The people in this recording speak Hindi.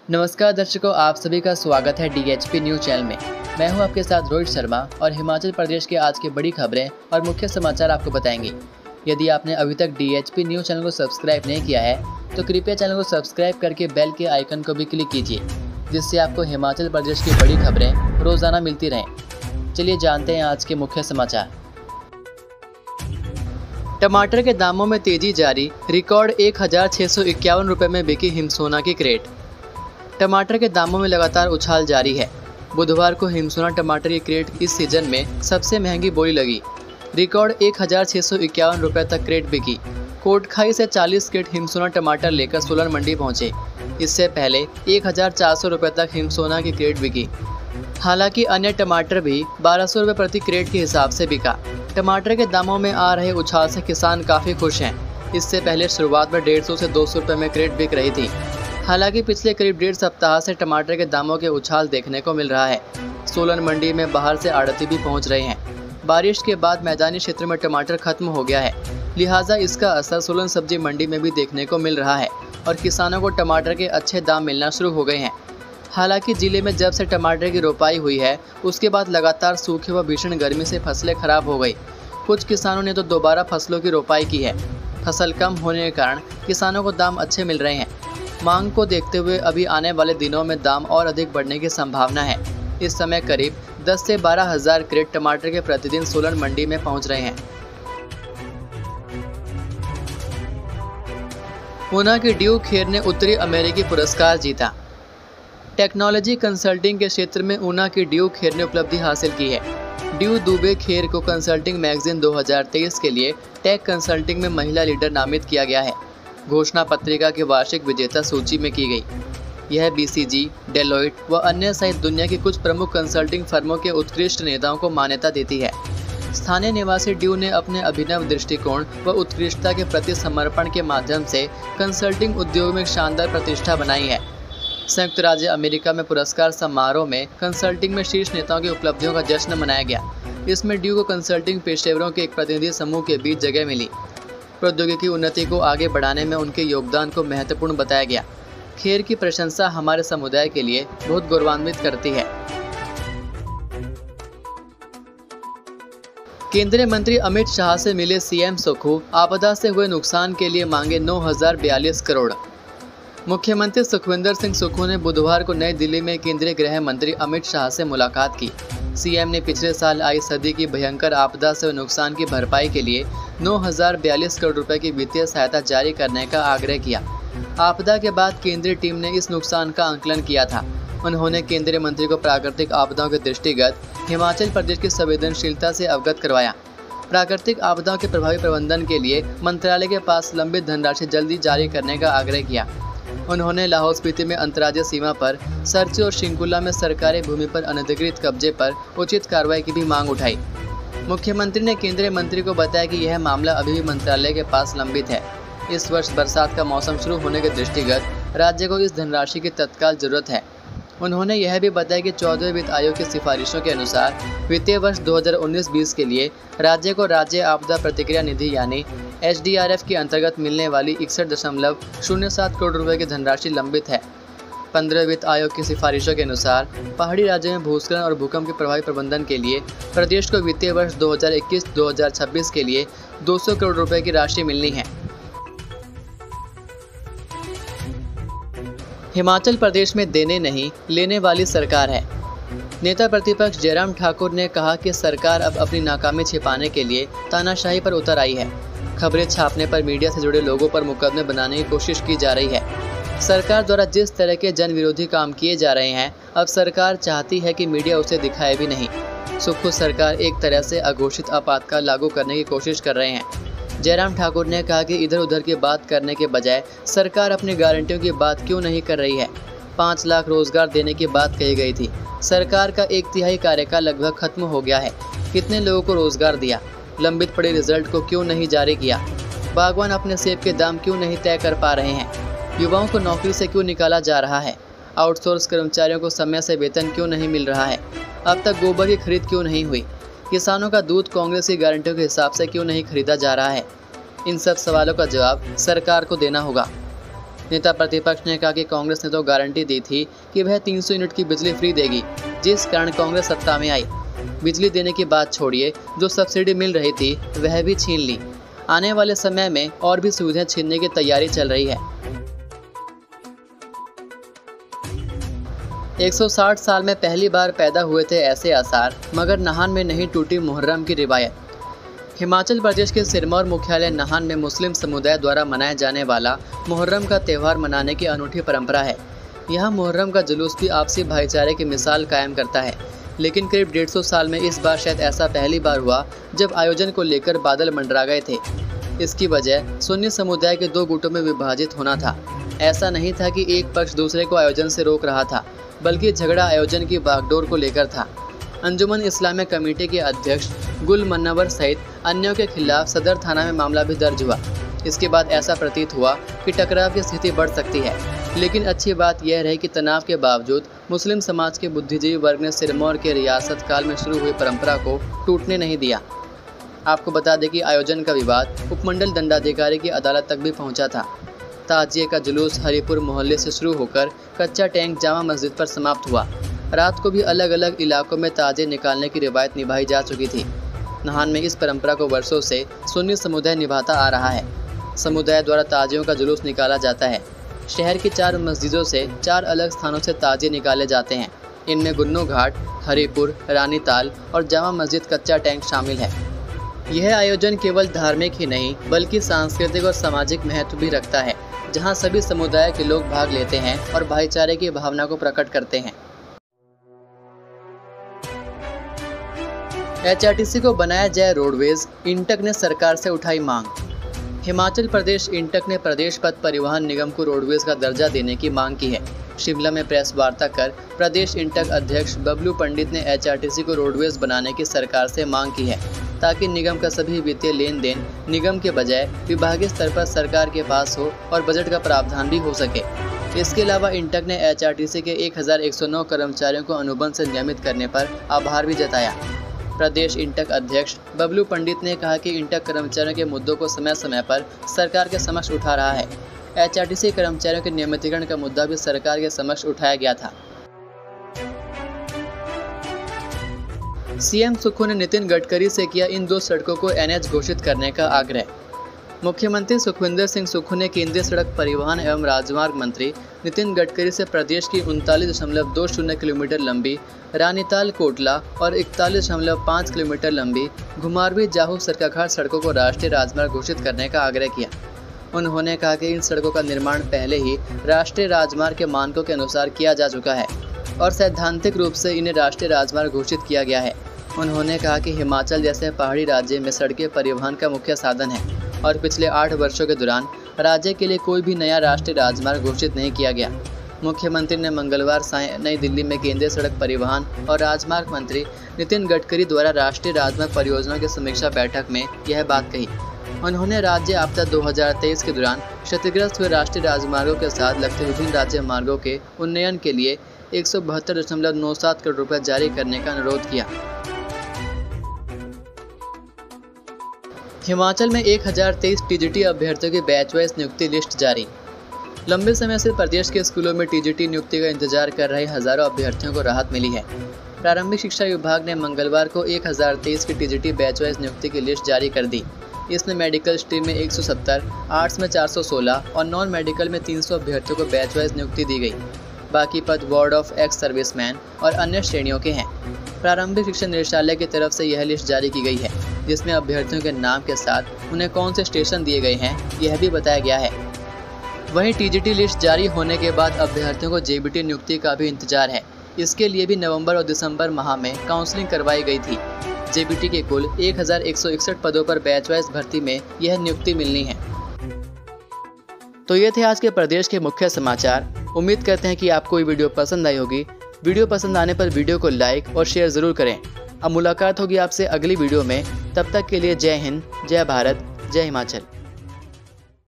नमस्कार दर्शकों, आप सभी का स्वागत है DHP न्यूज चैनल में। मैं हूं आपके साथ रोहित शर्मा और हिमाचल प्रदेश के आज की बड़ी खबरें और मुख्य समाचार आपको बताएंगे। यदि आपने अभी तक DHP न्यूज चैनल को सब्सक्राइब नहीं किया है तो कृपया चैनल को सब्सक्राइब करके बेल के आइकन को भी क्लिक कीजिए, जिससे आपको हिमाचल प्रदेश की बड़ी खबरें रोजाना मिलती रहें। चलिए जानते हैं आज के मुख्य समाचार। टमाटर के दामों में तेजी जारी, रिकॉर्ड 1651 रुपये में बिकी हिमसोना की क्रेट। टमाटर के दामों में लगातार उछाल जारी है। बुधवार को हिमसोना टमाटर की क्रेट इस सीजन में सबसे महंगी बोली लगी। रिकॉर्ड 1651 रुपये तक क्रेट बिकी। कोटखाई से 40 क्रेट हिमसोना टमाटर लेकर सोलन मंडी पहुंचे। इससे पहले 1400 रुपये तक हिमसोना की क्रेट बिकी। हालांकि अन्य टमाटर भी 1200 रुपये प्रति क्रेट के हिसाब से बिका। टमाटर के दामों में आ रहे उछाल से किसान काफ़ी खुश हैं। इससे पहले शुरुआत में 150 से 200 रुपये में क्रेट बिक रही थी। हालांकि पिछले करीब 1.5 सप्ताह से टमाटर के दामों के उछाल देखने को मिल रहा है। सोलन मंडी में बाहर से आड़ती भी पहुंच रहे हैं। बारिश के बाद मैदानी क्षेत्र में टमाटर खत्म हो गया है, लिहाजा इसका असर सोलन सब्जी मंडी में भी देखने को मिल रहा है और किसानों को टमाटर के अच्छे दाम मिलना शुरू हो गए हैं। हालांकि जिले में जब से टमाटर की रोपाई हुई है उसके बाद लगातार सूखे व भीषण गर्मी से फसलें खराब हो गई। कुछ किसानों ने तो दोबारा फसलों की रोपाई की है। फसल कम होने के कारण किसानों को दाम अच्छे मिल रहे हैं। मांग को देखते हुए अभी आने वाले दिनों में दाम और अधिक बढ़ने की संभावना है। इस समय करीब 10 से 12 हज़ार क्रेट टमाटर के प्रतिदिन सोलन मंडी में पहुंच रहे हैं। ऊना की ड्यू खेर ने उत्तरी अमेरिकी पुरस्कार जीता। टेक्नोलॉजी कंसल्टिंग के क्षेत्र में ऊना की ड्यू खेर ने उपलब्धि हासिल की है। ड्यू दुबे खेर को कंसल्टिंग मैगजीन 2023 के लिए टेक कंसल्टिंग में महिला लीडर नामित किया गया है। घोषणा पत्रिका की वार्षिक विजेता सूची में की गई। यह BCG, डेलोइट व अन्य सहित दुनिया की कुछ प्रमुख कंसल्टिंग फर्मों के उत्कृष्ट नेताओं को मान्यता देती है। स्थानीय निवासी ड्यू ने अपने अभिनव दृष्टिकोण व उत्कृष्टता के प्रति समर्पण के माध्यम से कंसल्टिंग उद्योग में शानदार प्रतिष्ठा बनाई है। संयुक्त राज्य अमेरिका में पुरस्कार समारोह में कंसल्टिंग में शीर्ष नेताओं की उपलब्धियों का जश्न मनाया गया। इसमें ड्यू को कंसल्टिंग पेशेवरों के एक प्रतिनिधि समूह के बीच जगह मिली। प्रौद्योगिकी उन्नति को आगे बढ़ाने में उनके योगदान को महत्वपूर्ण बताया गया। खेर की प्रशंसा हमारे समुदाय के लिए बहुत गौरवान्वित करती है। केंद्रीय मंत्री अमित शाह से मिले CM सुक्खू, आपदा से हुए नुकसान के लिए मांगे 9,042 करोड़। मुख्यमंत्री सुखविंदर सिंह सुक्खू ने बुधवार को नई दिल्ली में केंद्रीय गृह मंत्री अमित शाह से मुलाकात की। CM ने पिछले साल आई सदी की भयंकर आपदा से नुकसान की भरपाई के लिए 9,042 करोड़ रुपए की वित्तीय सहायता जारी करने का आग्रह किया। आपदा के बाद केंद्रीय टीम ने इस नुकसान का आंकलन किया था। उन्होंने केंद्रीय मंत्री को प्राकृतिक आपदाओं के दृष्टिगत हिमाचल प्रदेश की संवेदनशीलता से अवगत करवाया। प्राकृतिक आपदाओं के प्रभावी प्रबंधन के लिए मंत्रालय के पास लंबित धनराशि जल्दी जारी करने का आग्रह किया। उन्होंने लाहौल स्पीति में अंतर्राज्यीय सीमा पर सरची और शिंकुला में सरकारी भूमि पर अनधिकृत कब्जे पर उचित कार्रवाई की भी मांग उठाई। मुख्यमंत्री ने केंद्रीय मंत्री को बताया कि यह मामला अभी भी मंत्रालय के पास लंबित है। इस वर्ष बरसात का मौसम शुरू होने के दृष्टिगत राज्य को इस धनराशि की तत्काल जरूरत है। उन्होंने यह भी बताया कि 14वें वित्त आयोग की सिफारिशों के अनुसार वित्तीय वर्ष 2019-20 के लिए राज्य को राज्य आपदा प्रतिक्रिया निधि यानी HDRF के अंतर्गत मिलने वाली 61.07 करोड़ रुपए की धनराशि लंबित है। 15वें वित्त आयोग की सिफारिशों के अनुसार पहाड़ी राज्यों में भूस्खलन और भूकंप के प्रभावी प्रबंधन के लिए प्रदेश को वित्तीय वर्ष 2021-2026 के लिए 200 करोड़ रुपए की राशि मिलनी है। हिमाचल प्रदेश में देने नहीं लेने वाली सरकार है। नेता प्रतिपक्ष जयराम ठाकुर ने कहा कि सरकार अब अपनी नाकामी छिपाने के लिए तानाशाही पर उतर आई है। खबरें छापने पर मीडिया से जुड़े लोगों पर मुकदमे बनाने की कोशिश की जा रही है। सरकार द्वारा जिस तरह के जन विरोधी काम किए जा रहे हैं, अब सरकार चाहती है कि मीडिया उसे दिखाए भी नहीं। सुक्खू सरकार एक तरह से अघोषित आपातकाल लागू करने की कोशिश कर रहे हैं। जयराम ठाकुर ने कहा कि इधर उधर की बात करने के बजाय सरकार अपनी गारंटियों की बात क्यों नहीं कर रही है। 5 लाख रोजगार देने की बात कही गई थी। सरकार का 1/3 कार्यकाल लगभग खत्म हो गया है। कितने लोगों को रोजगार दिया? लंबित पड़े रिजल्ट को क्यों नहीं जारी किया? बागवान अपने सेब के दाम क्यों नहीं तय कर पा रहे हैं? युवाओं को नौकरी से क्यों निकाला जा रहा है? आउटसोर्स कर्मचारियों को समय से वेतन क्यों नहीं मिल रहा है? अब तक गोबर की खरीद क्यों नहीं हुई? किसानों का दूध कांग्रेस की गारंटियों के हिसाब से क्यों नहीं खरीदा जा रहा है? इन सब सवालों का जवाब सरकार को देना होगा। नेता प्रतिपक्ष ने कहा कि कांग्रेस ने तो गारंटी दी थी कि वह 300 यूनिट की बिजली फ्री देगी, जिस कारण कांग्रेस सत्ता में आई। बिजली देने की बात छोड़िए, जो सब्सिडी मिल रही थी वह भी छीन ली। आने वाले समय में और भी सुविधाएं छीनने की तैयारी चल रही है। 160 साल में पहली बार पैदा हुए थे ऐसे आसार, मगर नाहन में नहीं टूटी मुहर्रम की रिवायत। हिमाचल प्रदेश के सिरमौर मुख्यालय नाहन में मुस्लिम समुदाय द्वारा मनाया जाने वाला मुहर्रम का त्यौहार मनाने की अनूठी परंपरा है। यहाँ मुहर्रम का जुलूस भी आपसी भाईचारे की मिसाल कायम करता है, लेकिन करीब 150 साल में इस बार शायद ऐसा पहली बार हुआ जब आयोजन को लेकर बादल मंडरा गए थे। इसकी वजह सुन्नी समुदाय के 2 गुटों में विभाजित होना था। ऐसा नहीं था कि एक पक्ष दूसरे को आयोजन से रोक रहा था, बल्कि झगड़ा आयोजन की बागडोर को लेकर था। अंजुमन इस्लामिक कमेटी के अध्यक्ष गुल मन्नवर सहित अन्यों के खिलाफ सदर थाना में मामला भी दर्ज हुआ। इसके बाद ऐसा प्रतीत हुआ कि टकराव की स्थिति बढ़ सकती है, लेकिन अच्छी बात यह रही कि तनाव के बावजूद मुस्लिम समाज के बुद्धिजीवी वर्ग ने सिरमौर के रियासत काल में शुरू हुई परंपरा को टूटने नहीं दिया। आपको बता दें कि आयोजन का विवाद उपमंडल दंडाधिकारी की अदालत तक भी पहुंचा था। ताजिए का जुलूस हरिपुर मोहल्ले से शुरू होकर कच्चा टैंक जामा मस्जिद पर समाप्त हुआ। रात को भी अलग अलग इलाकों में ताजिए निकालने की रिवायत निभाई जा चुकी थी। नाहन में इस परंपरा को वर्षों से सुन्नी समुदाय निभाता आ रहा है। समुदाय द्वारा ताजियों का जुलूस निकाला जाता है। शहर की 4 मस्जिदों से 4 अलग स्थानों से ताजिए निकाले जाते हैं। इनमें गुन्नो घाट, हरिपुर, रानीताल और जामा मस्जिद कच्चा टैंक शामिल है। यह आयोजन केवल धार्मिक ही नहीं बल्कि सांस्कृतिक और सामाजिक महत्व भी रखता है, जहां सभी समुदाय के लोग भाग लेते हैं और भाईचारे की भावना को प्रकट करते हैं। HRTC को बनाया जाए रोडवेज, इंटक ने सरकार से उठाई मांग। हिमाचल प्रदेश इंटक ने प्रदेश पथ परिवहन निगम को रोडवेज का दर्जा देने की मांग की है। शिमला में प्रेस वार्ता कर प्रदेश इंटक अध्यक्ष बबलू पंडित ने HRTC को रोडवेज बनाने की सरकार से मांग की है, ताकि निगम का सभी वित्तीय लेन देन निगम के बजाय विभागीय स्तर पर सरकार के पास हो और बजट का प्रावधान भी हो सके। इसके अलावा इंटक ने HRTC के 1109 कर्मचारियों को अनुबंध से नियमित करने पर आभार भी जताया। प्रदेश इंटक अध्यक्ष बबलू पंडित ने कहा कि इंटक कर्मचारियों के मुद्दों को समय समय पर सरकार के समक्ष उठा रहा है। HRTC कर्मचारियों के नियमितीकरण का मुद्दा भी सरकार के समक्ष उठाया गया था। सीएम सुक्खू ने नितिन गडकरी से किया इन 2 सड़कों को NH घोषित करने का आग्रह। मुख्यमंत्री सुखविंदर सिंह सुक्खू ने केंद्रीय सड़क परिवहन एवं राजमार्ग मंत्री नितिन गडकरी से प्रदेश की 39.20 किलोमीटर लंबी रानीताल कोटला और 41.5 किलोमीटर लंबी घुमारवीं जाहू सरकाघाट सड़कों को राष्ट्रीय राजमार्ग घोषित करने का आग्रह किया। उन्होंने कहा कि इन सड़कों का निर्माण पहले ही राष्ट्रीय राजमार्ग के मानकों के अनुसार किया जा चुका है और सैद्धांतिक रूप से इन्हें राष्ट्रीय राजमार्ग घोषित किया गया है। उन्होंने कहा कि हिमाचल जैसे पहाड़ी राज्य में सड़कें परिवहन का मुख्य साधन है और पिछले 8 वर्षों के दौरान राज्य के लिए कोई भी नया राष्ट्रीय राजमार्ग घोषित नहीं किया गया। मुख्यमंत्री ने मंगलवार सायं नई दिल्ली में केंद्रीय सड़क परिवहन और राजमार्ग मंत्री नितिन गडकरी द्वारा राष्ट्रीय राजमार्ग परियोजना की समीक्षा बैठक में यह बात कही। उन्होंने राज्य आपदा 2023 के दौरान क्षतिग्रस्त हुए राष्ट्रीय राजमार्गों के साथ लगते विभिन्न राज्य मार्गों के उन्नयन के लिए 172.97 करोड़ रुपये जारी करने का अनुरोध किया। हिमाचल में 1023 TGT अभ्यर्थियों की बैच वाइज नियुक्ति लिस्ट जारी। लंबे समय से प्रदेश के स्कूलों में TGT नियुक्ति का इंतजार कर रहे हजारों अभ्यर्थियों को राहत मिली है। प्रारंभिक शिक्षा विभाग ने मंगलवार को 1023 की TGT बैच वाइज नियुक्ति की लिस्ट जारी कर दी। इसमें मेडिकल स्ट्रीम में 170, आर्ट्स में 416 और नॉन मेडिकल में 300 अभ्यर्थियों को बैच वाइज नियुक्ति दी गई। बाकी पद वार्ड ऑफ एक्स सर्विसमैन और अन्य श्रेणियों के हैं। प्रारंभिक शिक्षा निदेशालय की तरफ से यह लिस्ट जारी की गई है, जिसमें अभ्यर्थियों के नाम के साथ उन्हें कौन से स्टेशन दिए गए हैं यह भी बताया गया है। वहीं TGT लिस्ट जारी होने के बाद अभ्यर्थियों को JBT नियुक्ति का भी इंतजार है। इसके लिए भी नवंबर और दिसंबर माह में काउंसलिंग करवाई गई थी। JBT के कुल 1161 पदों पर बैच वाइज भर्ती में यह नियुक्ति मिलनी है। तो ये थे आज के प्रदेश के मुख्य समाचार। उम्मीद करते हैं कि आपको ये वीडियो पसंद आई होगी। वीडियो पसंद आने पर वीडियो को लाइक और शेयर ज़रूर करें। अब मुलाकात होगी आपसे अगली वीडियो में। तब तक के लिए जय हिंद, जय भारत, जय हिमाचल।